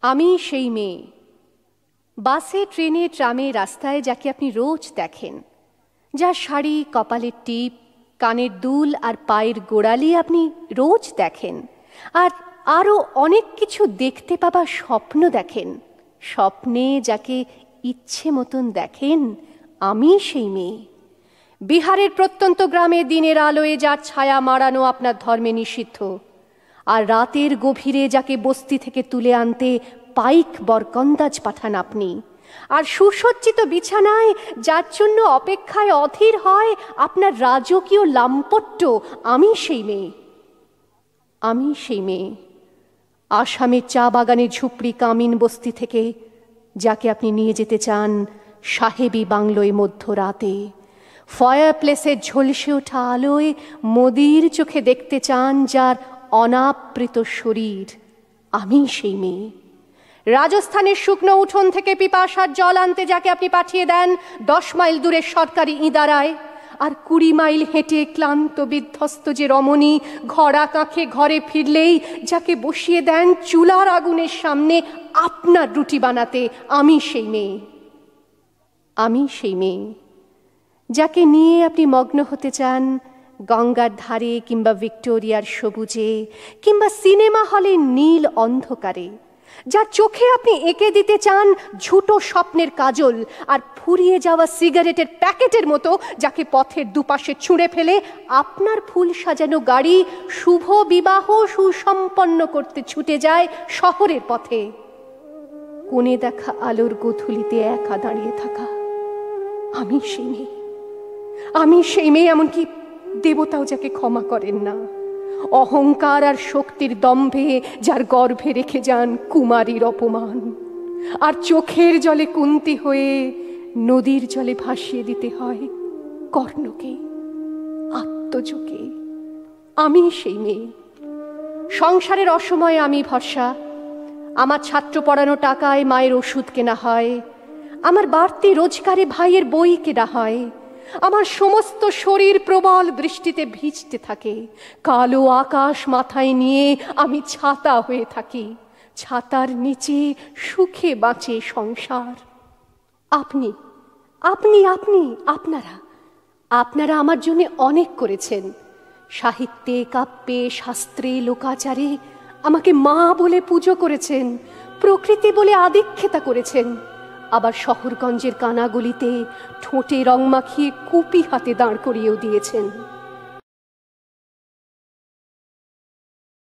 আমি সেই মেয়ে, বাসে, ট্রেনে, ট্রামে, রাস্তায় যাকে আপনি রোজ দেখেন, যার শাড়ি, কপালের টিপ, কানের দুল আর পায়ের গোড়ালি আপনি রোজ দেখেন, আর আরও অনেক কিছু দেখতে পাবার স্বপ্ন দেখেন। স্বপ্নে যাকে ইচ্ছে মতন দেখেন, আমি সেই মেয়ে। বিহারের প্রত্যন্ত গ্রামে দিনের আলোয় যার ছায়া মাড়ানো আপনার ধর্মে নিষিদ্ধ, আর রাতের গভীরে যাকে বস্তি থেকে তুলে আনতে পাইক বরকন্দাজ পাঠান আপনি, আর সুসজ্জিত বিছানায় যার জন্য অপেক্ষায় অধীর হয় আপনার রাজকীয় লাম্পট্য, আমি সেই মেয়ে। আমি সেই মেয়ে, আসামের চা বাগানের ঝুপড়ি কামিন বস্তি থেকে যাকে আপনি নিয়ে যেতে চান সাহেবী বাংলোয় মধ্যরাতে, ফায়ার প্লেসের ঝলসে ওঠা আলোয় মোদির চোখে দেখতে চান যার অনাবৃত শরীর, আমি সেই মেয়ে। রাজস্থানের শুকনো উঠোন থেকে পিপাসার জল আনতে যাকে আপনি পাঠিয়ে দেন 10 মাইল দূরের সরকারি ইদারায়, আর 20 মাইল হেঁটে ক্লান্ত বিধ্বস্ত যে রমণী ঘোড়া কাঁখে ঘরে ফিরলেই যাকে বসিয়ে দেন চুলার আগুনের সামনে আপনার রুটি বানাতে, আমি সেই মেয়ে। আমি সেই মেয়ে যাকে নিয়ে আপনি মগ্ন হতে চান গঙ্গার ধারে, কিংবা ভিক্টোরিয়ার সবুজে, কিংবা সিনেমা হলের নীল অন্ধকারে, যার চোখে আপনি এঁকে দিতে চান ঝুটো স্বপ্নের কাজল, আর ফুরিয়ে যাওয়া সিগারেটের প্যাকেটের মতো যাকে পথের দুপাশে ছুঁড়ে ফেলে আপনার ফুল সাজানো গাড়ি শুভ বিবাহ সুসম্পন্ন করতে ছুটে যায় শহরের পথে। কোণে দেখা আলোর গোধূলিতে একা দাঁড়িয়ে থাকা, আমি সেই মেয়ে। আমি সেই মেয়ে, এমনকি দেবতাও যাকে ক্ষমা করেন না, অহংকার আর শক্তির দম্ভে যার গর্ভে রেখে যান কুমারীর অপমান, আর চোখের জলে কুন্তি হয়ে নদীর জলে ভাসিয়ে দিতে হয় কর্ণকে, আত্মজকে। আমি সেই মেয়ে। সংসারের অসময়ে আমি ভরসা, আমার ছাত্র পড়ানো টাকায় মায়ের ওষুধ কেনা হয়, আমার বাড়তি রোজগারে ভাইয়ের বই কেনা হয়, আমার সমস্ত শরীর প্রবল বৃষ্টিতে ভিজতে থাকে, কালো আকাশ মাথায় নিয়ে আমি ছাতা হয়ে থাকি, ছাতার নিচে সুখে বাঁচে সংসার। আপনি আপনি আপনি আপনারা আপনারা আমার জন্য অনেক করেছেন। সাহিত্যে, কাব্যে, শাস্ত্রে, লোকাচারে আমাকে মা বলে পুজো করেছেন, প্রকৃতি বলে আদিক্ষেতা করেছেন, আবার শহরগঞ্জের কানাগলিতে ঠোঁটে রং মাখিয়ে কুপি হাতে দাঁড় করিয়েও দিয়েছেন।